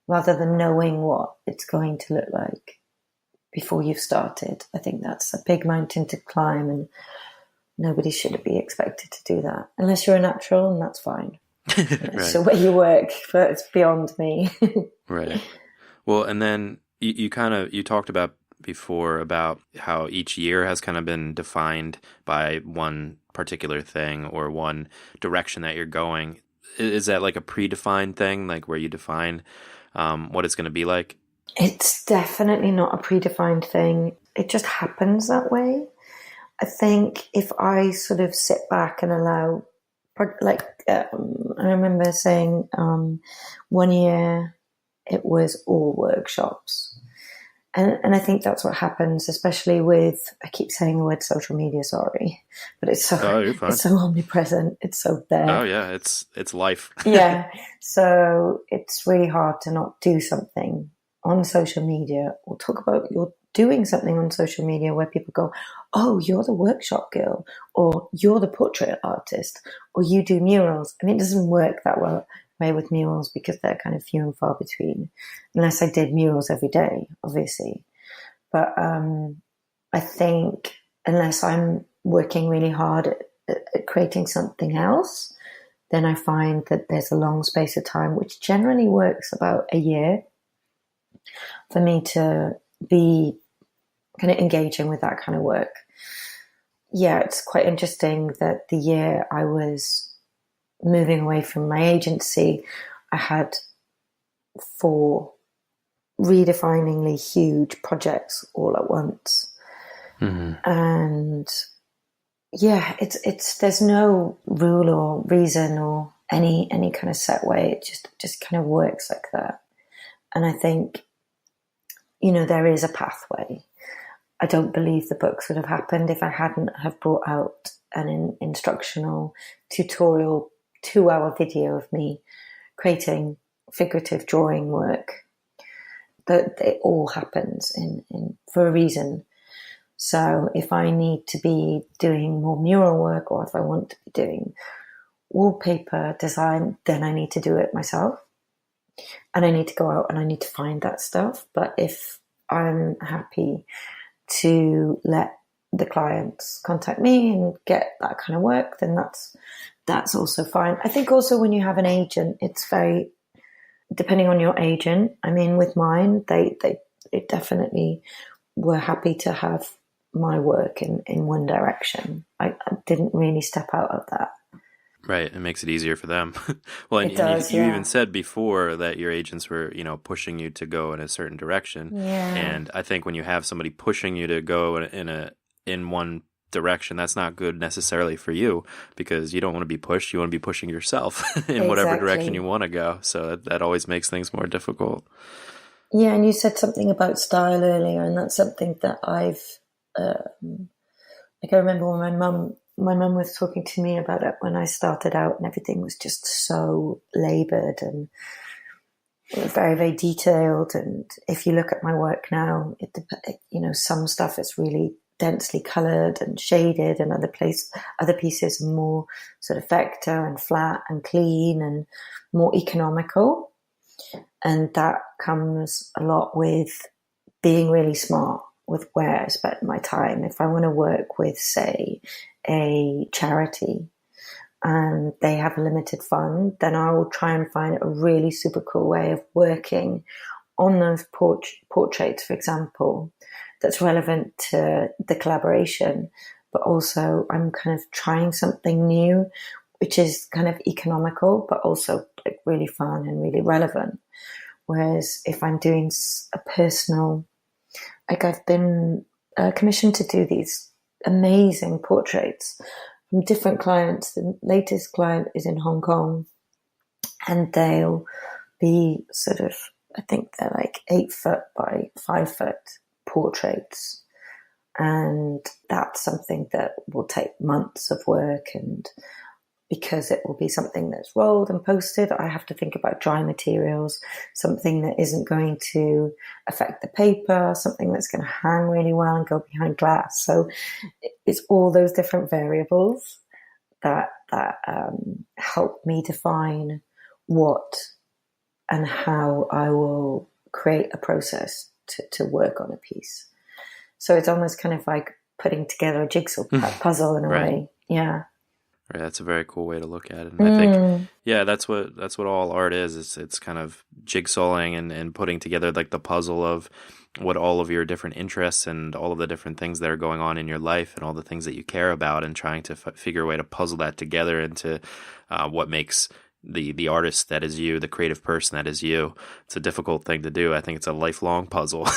[SPEAKER 2] rather than knowing what it's going to look like, before you've started. I think that's a big mountain to climb, and nobody should be expected to do that unless you're a natural, and that's fine.
[SPEAKER 1] Right.
[SPEAKER 2] It's the way you work, but it's beyond me.
[SPEAKER 1] Right. Well, and then you talked about before about how each year has kind of been defined by one particular thing or one direction that you're going. Is that like a predefined thing, like where you define what it's going to be like?
[SPEAKER 2] It's definitely not a predefined thing. It just happens that way. I think if I sort of sit back and allow, like, I remember saying one year it was all workshops. And I think that's what happens, especially with, I keep saying the word social media, sorry, but it's so omnipresent. It's so there.
[SPEAKER 1] Oh yeah, it's life.
[SPEAKER 2] Yeah. So it's really hard to not do something on social media or talk about you're doing something on social media where people go, oh, you're the workshop girl, or you're the portrait artist, or you do murals. I mean, it doesn't work that way with murals because they're kind of few and far between, unless I did murals every day, obviously. But I think unless I'm working really hard at creating something else, then I find that there's a long space of time, which generally works about a year, for me to be kind of engaging with that kind of work. Yeah, it's quite interesting that the year I was moving away from my agency, I had 4 redefiningly huge projects all at once.
[SPEAKER 1] Mm-hmm.
[SPEAKER 2] And yeah, it's there's no rule or reason or any kind of set way. It just kind of works like that. And I think, there is a pathway. I don't believe the books would have happened if I hadn't have brought out an instructional tutorial 2-hour video of me creating figurative drawing work. That it all happens in for a reason. So if I need to be doing more mural work, or if I want to be doing wallpaper design, then I need to do it myself. And I need to go out and I need to find that stuff. But if I'm happy to let the clients contact me and get that kind of work, then that's also fine. I think also when you have an agent, it's very, depending on your agent. I mean, with mine, they definitely were happy to have my work in one direction. I didn't really step out of that.
[SPEAKER 1] Right. It makes it easier for them. Well, and,
[SPEAKER 2] It does,
[SPEAKER 1] you even said before that your agents were, pushing you to go in a certain direction.
[SPEAKER 2] Yeah.
[SPEAKER 1] And I think when you have somebody pushing you to go in one direction, that's not good necessarily for you, because you don't want to be pushed. You want to be pushing yourself in whatever direction you want to go. So that always makes things more difficult.
[SPEAKER 2] Yeah. And you said something about style earlier, and that's something that I've, like I remember when my mum was talking to me about it when I started out, and everything was just so laboured and very, very detailed. And if you look at my work now, some stuff is really densely coloured and shaded, and other pieces are more sort of vector and flat and clean and more economical. And that comes a lot with being really smart with where I spend my time. If I want to work with, say, a charity and they have a limited fund, then I will try and find a really super cool way of working on those portraits, for example, that's relevant to the collaboration. But also I'm kind of trying something new, which is kind of economical, but also like really fun and really relevant. Whereas if I'm doing a personal, like I've been commissioned to do these amazing portraits from different clients. The latest client is in Hong Kong, and they'll be sort of, I think they're like 8 foot by 5 foot portraits. And that's something that will take months of work, and because it will be something that's rolled and posted, I have to think about dry materials, something that isn't going to affect the paper, something that's going to hang really well and go behind glass. So it's all those different variables that help me define what and how I will create a process to work on a piece. So it's almost kind of like putting together a jigsaw puzzle in a way. Yeah.
[SPEAKER 1] Right, that's a very cool way to look at it. And I think, yeah, that's what all art is. It's kind of jigsawing and putting together like the puzzle of what all of your different interests and all of the different things that are going on in your life and all the things that you care about, and trying to figure a way to puzzle that together into what makes the artist that is you, the creative person that is you. It's a difficult thing to do. I think it's a lifelong puzzle.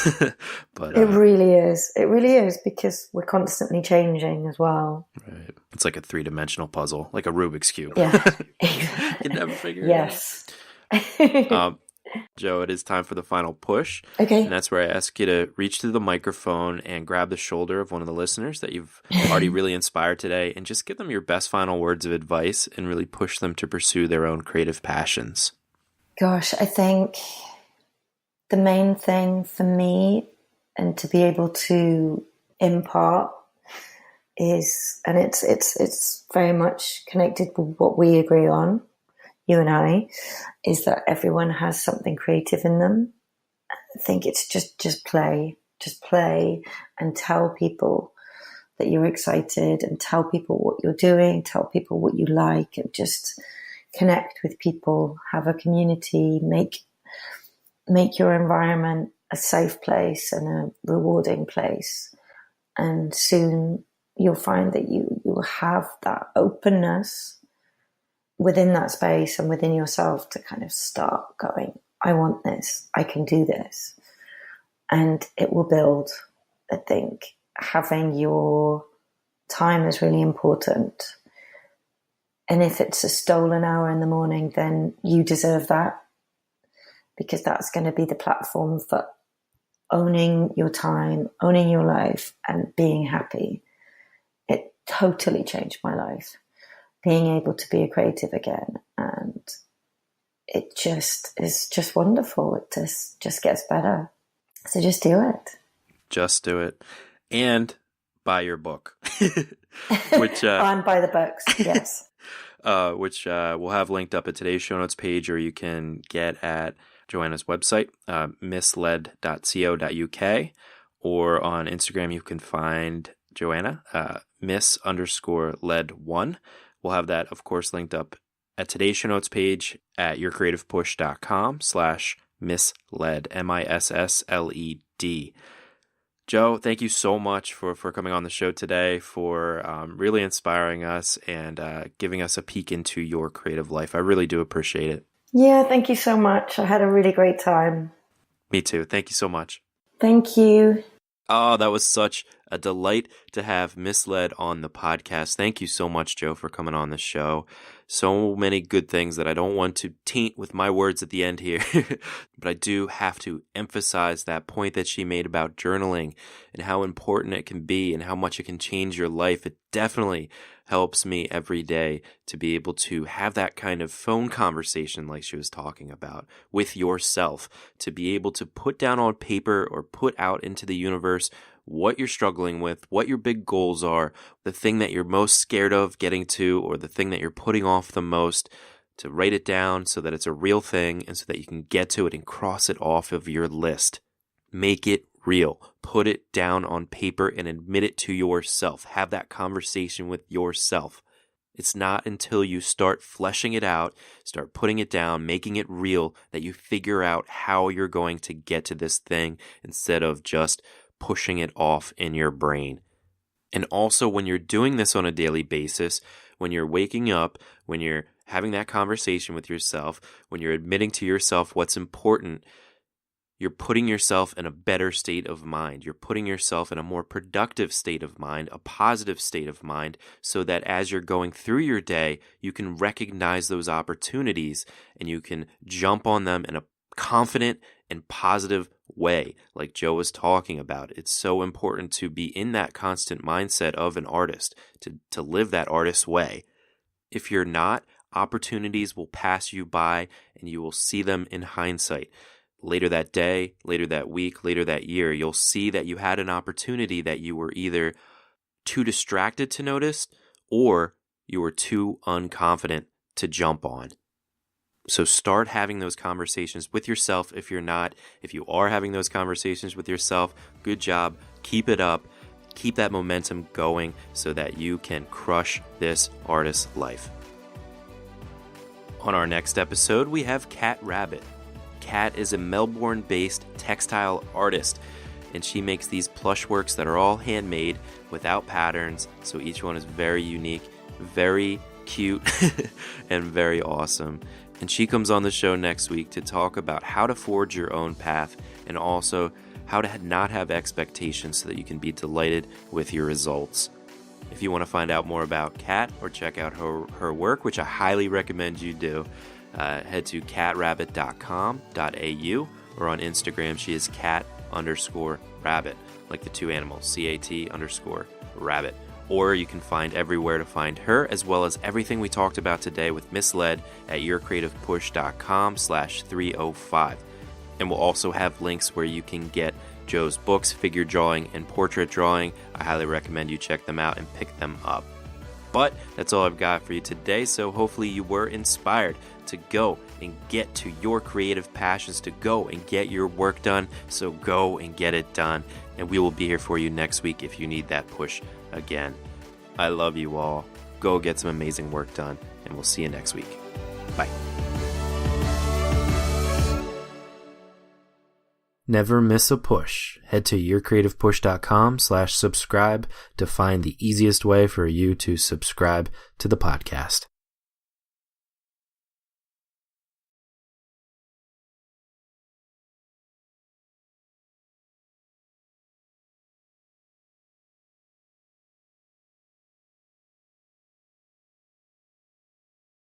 [SPEAKER 1] But
[SPEAKER 2] it really is. It really is, because we're constantly changing as well.
[SPEAKER 1] Right. It's like a 3-dimensional puzzle, like a Rubik's Cube.
[SPEAKER 2] Yeah.
[SPEAKER 1] You never figure
[SPEAKER 2] yes.
[SPEAKER 1] it out. Joe, it is time for the final push.
[SPEAKER 2] Okay.
[SPEAKER 1] And that's where I ask you to reach to the microphone and grab the shoulder of one of the listeners that you've already really inspired today, and just give them your best final words of advice and really push them to pursue their own creative passions. Gosh,
[SPEAKER 2] I think the main thing for me, and to be able to impart, is, and it's very much connected with what we agree on, you and I, is that everyone has something creative in them. I think it's just play and tell people that you're excited, and tell people what you're doing, tell people what you like, and just connect with people, have a community, make your environment a safe place and a rewarding place. And soon you'll find that you will have that openness within that space and within yourself to kind of start going, I want this, I can do this. And it will build. I think having your time is really important. And if it's a stolen hour in the morning, then you deserve that, because that's going to be the platform for owning your time, owning your life, and being happy. It totally changed my life, being able to be a creative again. And it just is just wonderful. It just gets better. So just do it.
[SPEAKER 1] Just do it. And buy your book. Which
[SPEAKER 2] and buy the books, yes.
[SPEAKER 1] Which we'll have linked up at today's show notes page, or you can get at Joanna's website, missled.co.uk, or on Instagram you can find Joanna, miss_led1. We'll have that, of course, linked up at today's show notes page at yourcreativepush.com/missled, MISSLED. Joe, thank you so much for coming on the show today, for really inspiring us and giving us a peek into your creative life. I really do appreciate it.
[SPEAKER 2] Yeah, thank you so much. I had a really great time.
[SPEAKER 1] Me too. Thank you so much.
[SPEAKER 2] Thank you.
[SPEAKER 1] Oh, that was such a delight to have Missled on the podcast. Thank you so much, Joe, for coming on the show. So many good things that I don't want to taint with my words at the end here, but I do have to emphasize that point that she made about journaling and how important it can be and how much it can change your life. It definitely helps me every day to be able to have that kind of phone conversation like she was talking about with yourself, to be able to put down on paper or put out into the universe what you're struggling with, what your big goals are, the thing that you're most scared of getting to, or the thing that you're putting off the most, to write it down so that it's a real thing and so that you can get to it and cross it off of your list. Make it real. Put it down on paper and admit it to yourself. Have that conversation with yourself. It's not until you start fleshing it out, start putting it down, making it real, that you figure out how you're going to get to this thing instead of just pushing it off in your brain. And also, when you're doing this on a daily basis, when you're waking up, when you're having that conversation with yourself, when you're admitting to yourself what's important, you're putting yourself in a better state of mind. You're putting yourself in a more productive state of mind, a positive state of mind, so that as you're going through your day, you can recognize those opportunities and you can jump on them in a confident and positive way, like Joe was talking about. It's so important to be in that constant mindset of an artist, to live that artist's way. If you're not, opportunities will pass you by and you will see them in hindsight. Later that day, later that week, later that year, you'll see that you had an opportunity that you were either too distracted to notice or you were too unconfident to jump on. So start having those conversations with yourself. If you're not, if you are having those conversations with yourself, good job. Keep it up. Keep that momentum going so that you can crush this artist's life. On our next episode, we have Kat Rabbit. Kat is a Melbourne-based textile artist, and she makes these plush works that are all handmade without patterns, so each one is very unique, very cute, and very awesome. And she comes on the show next week to talk about how to forge your own path and also how to not have expectations so that you can be delighted with your results. If you want to find out more about Kat or check out her work, which I highly recommend you do, head to catrabbit.com.au, or on Instagram she is cat_rabbit, like the two animals, CAT_rabbit. Or you can find everywhere to find her, as well as everything we talked about today with Misled at yourcreativepush.com/305. And we'll also have links where you can get Joe's books, figure drawing, and portrait drawing. I highly recommend you check them out and pick them up. But that's all I've got for you today, so hopefully you were inspired to go and get to your creative passions, to go and get your work done. So go and get it done. And we will be here for you next week if you need that push again. I love you all. Go get some amazing work done, and we'll see you next week. Bye. Never miss a push. Head to yourcreativepush.com/subscribe to find the easiest way for you to subscribe to the podcast.